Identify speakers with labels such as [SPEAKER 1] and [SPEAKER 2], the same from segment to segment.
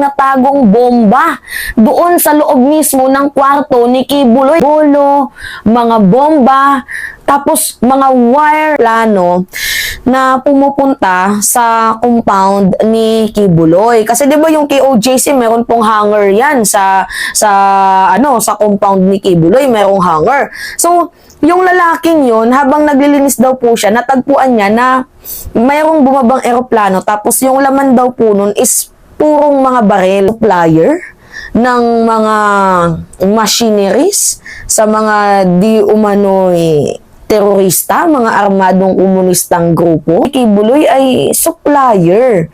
[SPEAKER 1] itinatagong bomba doon sa loob mismo ng kwarto ni Kibuloy. Bolo, mga bomba, tapos mga wire plano na pumupunta sa compound ni Kibuloy. Kasi 'di ba yung KOJC meron pong hangar 'yan sa compound ni Kibuloy, merong hangar. So, yung lalaking yun, habang naglilinis daw po siya, natagpuan niya na mayroong bumabang eroplano, tapos yung laman daw po nun is purong mga baril, supplier ng mga machineries sa mga di umano'y terorista, mga armadong komunistang grupo. Kibuloy ay supplier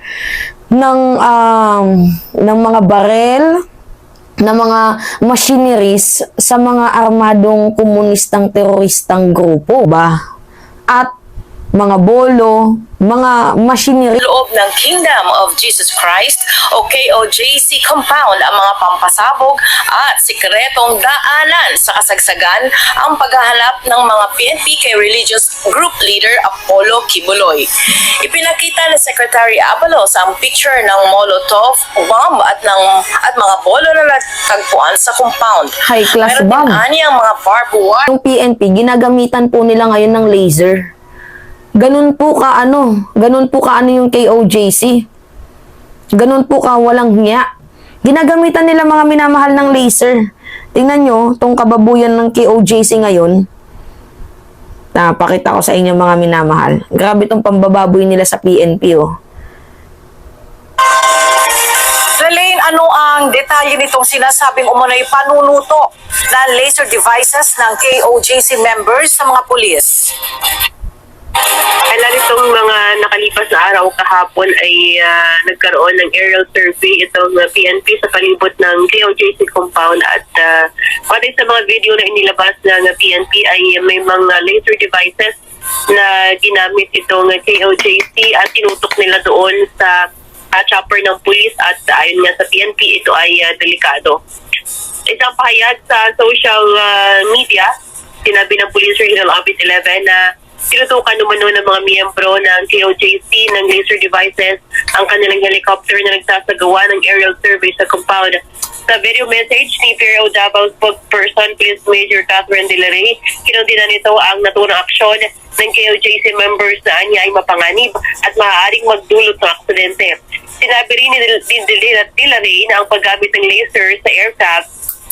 [SPEAKER 1] ng mga baril, na mga machineries sa mga armadong komunistang teroristang grupo ba? At mga bolo, mga machinery.
[SPEAKER 2] Loob ng Kingdom of Jesus Christ o KOJC compound ang mga pampasabog at sikretong daanan sa kasagsagan ang paghahanap ng mga PNP kay religious group leader Apollo Kibuloy. Ipinakita ni Secretary Abalos ang picture ng Molotov bomb at mga bolo na natagpuan sa compound.
[SPEAKER 1] High class bomb.
[SPEAKER 2] Meron din ang mga barbed wire.
[SPEAKER 1] Yung PNP, ginagamitan po nila ngayon ng laser. Ganun po kaano yung KOJC. Ganun po ka walang hiya. Ginagamitan nila mga minamahal ng laser. Tingnan nyo, tong kababuyan ng KOJC ngayon. Napakita ko sa inyo mga minamahal. Grabe tong pambababoy nila sa PNP, oh.
[SPEAKER 2] Lalaine, ano ang detalye nitong sinasabing umunoy panunuto ng laser devices ng KOJC members sa mga pulis?
[SPEAKER 3] Kailan itong mga nakalipas na araw kahapon ay nagkaroon ng aerial survey itong PNP sa palibot ng KOJC compound at pati sa mga video na inilabas ng PNP ay may mga laser devices na ginamit itong KOJC at tinutok nila doon sa chopper ng pulis at ayon nga sa PNP ito ay delikado. Isang pahayag sa social media, sinabi ng Police Regional Office 11 na tinutukan naman ng mga miyembro ng KOJC ng laser devices ang kanilang helicopter na nagsasagawa ng aerial survey sa compound. Sa video message ni PRO Davao spokesperson Police Major Catherine De La Rey, kinundina nito ang naturang aksyon ng KOJC members na anya ay mapanganib at maaaring magdulot ng aksidente. Sinabi rin ni De La Rey na ang paggamit ng laser sa aircraft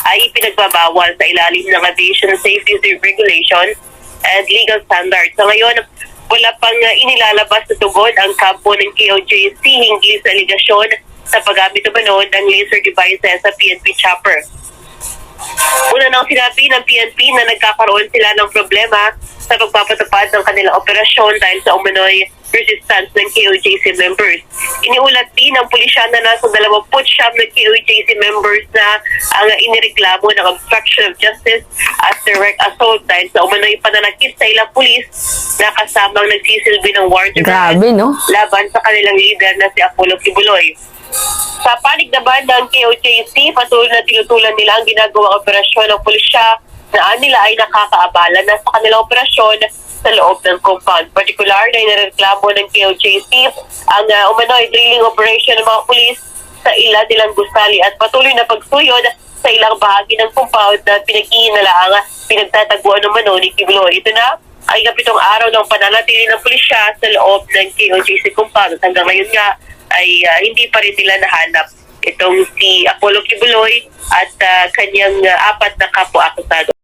[SPEAKER 3] ay ipinagbabawal sa ilalim ng Aviation Safety Regulation and legal standards. So ngayon, wala pang inilalabas na tugod ang kampo ng KOJC hinggil sa aligasyon sa paggamit naman ng laser devices sa PNP chopper. Una nang sinabi ng PNP na nagkakaroon sila ng problema sa pagpapatupad ng kanilang operasyon dahil sa umano'y resistance ng KOJC members. Iniulat din ng pulisya na nasa 29 na KOJC members na ang inireklamo ng obstruction of justice at direct assault dahil sa umano'y pananakit sa ilang pulis na kasamang nagsisilbi ng warrant of
[SPEAKER 1] Grabe, no?
[SPEAKER 3] laban sa kanilang leader na si Apollo Kibuloy. Sa panig naman ng KOJC, patuloy na tinutulan nila ang ginagawang operasyon ng pulisya na nila ay nakakaabala na sa kanilang operasyon sa loob ng compound. Partikular na inireklamo ng KOJC ang umano'y drilling operation ng mga pulis sa ilan nilang gusali at patuloy na pagsuyod sa ilang bahagi ng compound na pinag-iinalaang pinagtataguan ng mano ni Kibuloy. Ito na ay kapitong araw ng pananatili ng pulisya sa loob ng KOJC compound. Hanggang ngayon nga ay hindi pa rin nila nahanap itong si Apollo Kibuloy at kanyang apat na kapwa-akusado.